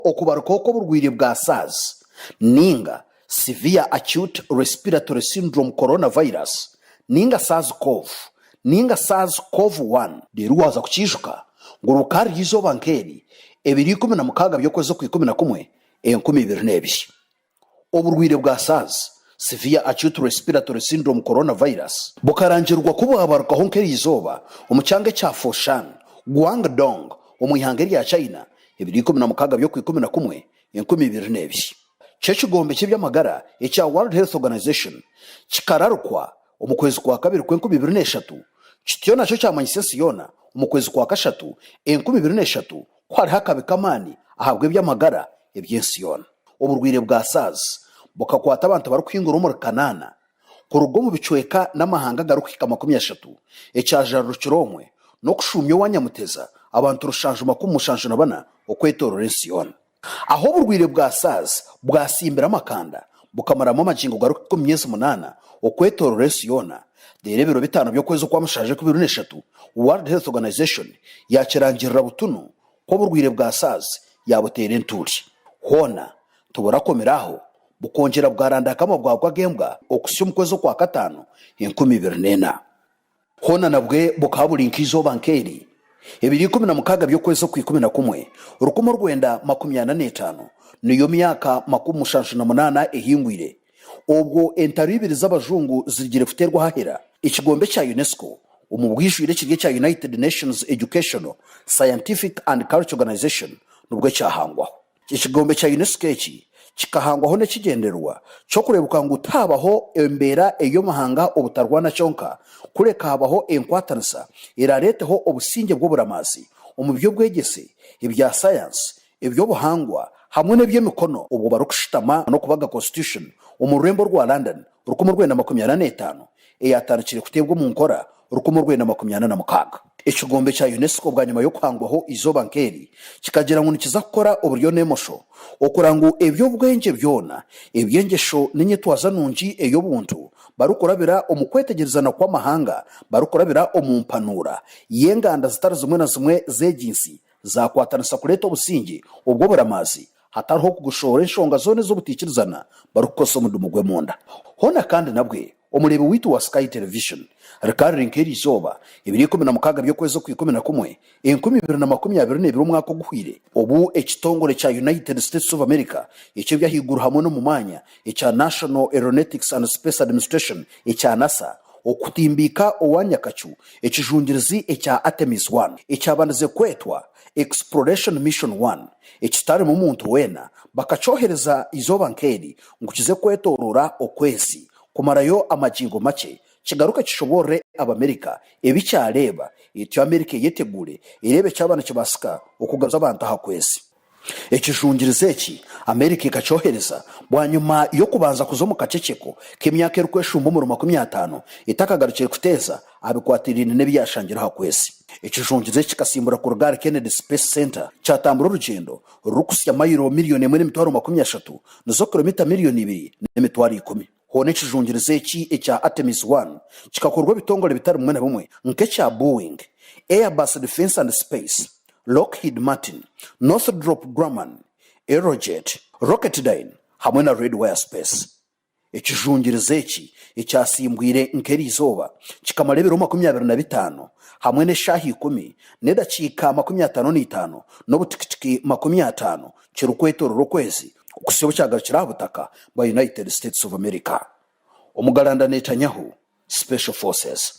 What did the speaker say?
okubarukaho k'oburwaire bwa SARS ninga severe acute respiratory syndrome coronavirus ninga SARS-CoV ninga SARS-CoV-1 rero waza kukijuka ngo rukari yizoba nkeri 2016 by'okwezi kwa 11 2022 oburwaire bwa SARS severe acute respiratory syndrome coronavirus bukarangirwa kubabarukaho nkeri yizoba umucyange cya Foshan Guangdong omwihangeri ya China 2016 by'okwezi kwa 11 2022 Chechigombe cy'byamagara ecya World Health Organization kikararukwa omukwezi kwa kabiri kwa 2023 kityo naco cyamanyise Siyona omukwezi kwa kashatu 2023 kwari hakabikamani ahabwe by'amagara eby'Siyona oburwire bwa SARS bukakwata abantu barukwingura umur kanana ku rugo mu bicweka n'amahanga garukika 30 ecyaja ruciromwe no kushumyo wanyamuteza abantu rushanjuma kumushanjuna bana okwetorora Siyona aho burwire bwa SARS bwasimbira amakanda bukamaramo amajingo garuka ku myezi 8 okwetorora Siyona derebero bitano byo kwezi kwa mushaje ku 2023 World Health Organization yakirangirira butunu ko burwire bwa SARS yabutera enturi hona tuburakomeraho bukongera bwarandakamo bwagwa gembwa okusyo mu kwezi kwa 5 2024 hona nabwe bukaburinkizo bankeri 2016 by'okwezi kwa 11 urukumo rwenda 25 niyo myaka 58 ehingwire ubwo entaribiri z'abajungu zigire futerwa hahera ikigombe cya UNESCO umubwishwire kirye cya United Nations Educational Scientific and Cultural Organization nubwo cyahangwaho ikigombe cya UNESCO kikahangwaho ne kigenderwa cyo kurebuka ngo utabaho embera eyo mahanga obutarwana cyonka kureka habaho enkwatansa irareteho obusinge bw'oburamasi umubyo bwegese ibya science ibyo buhangwa hamwe n'eby'emikono ubwo barukushitama no kubaga constitution umurembo rwa London urukumo rwenda 25 eyatarukire kutebwa mu nkora urukumo rwenda 26 ikigombe cya UNESCO bwa nyuma yo kwangwaho izo bankeri kikagira ngo nikiza gukora uburyo nemosho okurangu ebyo bwenge byona ebyengesho n'inyetwaza nungi eyo buntu barukorabira omukwetegerezana kwa mahanga barukorabira omumpanura yenganda zitari zimwe na zimwe zeginsi zakwatanisa kureta obusingi ubwo buramazi hatariho kugushora enshonga zone z'obutikirizana barukoso mudumu gwe munda hona kandi nabwe omurebe witu wa Sky Television rikari nkeri izoba 2016 by'okwezi kwa 11 2022 umwaka guhwire obu ekitongole cya United States of America icyo byahiguru hamwe no mumanya ecya National Aeronautics and Space Administration ecya NASA okutimbika owanyakacu ekijungirizi ecya Artemis 1 ecyabanze kwetwa Exploration Mission 1 ekitari mu muntu wena bakacohereza izoba nkeri ngukize kwetorora okwezi kumarayo amajingo make kigaruka kishobore abamerika ebicyareba icyo Amerika yetegure irebe cyabana kibasika okugaza abantu hakwezi ekijungirize eki Amerika ikacohereza bwanyuma yo kubanza kuzomu kaceceko k'imyaka erukweshumbo mu 50 itakagarukire kuteza abikwatirine nebyashangira hakwezi ekijungirize kikasimbura ku Rugari Kennedy Space Center cyatambura urugendo rukusya mayiro miliyoni 1.30 nazo kilomita miliyoni 2.10 hone kijungirize eki ecya Artemis 1 kikakorwa bitongole bitari mwe na bumwe nke cya Boeing Airbus Defense and Space Lockheed Martin Northrop Grumman Aerojet Rocketdyne hamwe na Redwire Space ekijungirize eki ecyasimbwire nkeri izoba kikamarebero 25 hamwe ne shahi 10 nedakika 55 no butikitiki 50 kirukwetororo kwezi kusibo cyagarukira butaka ba United States of America umugaranda Netanyahu Special Forces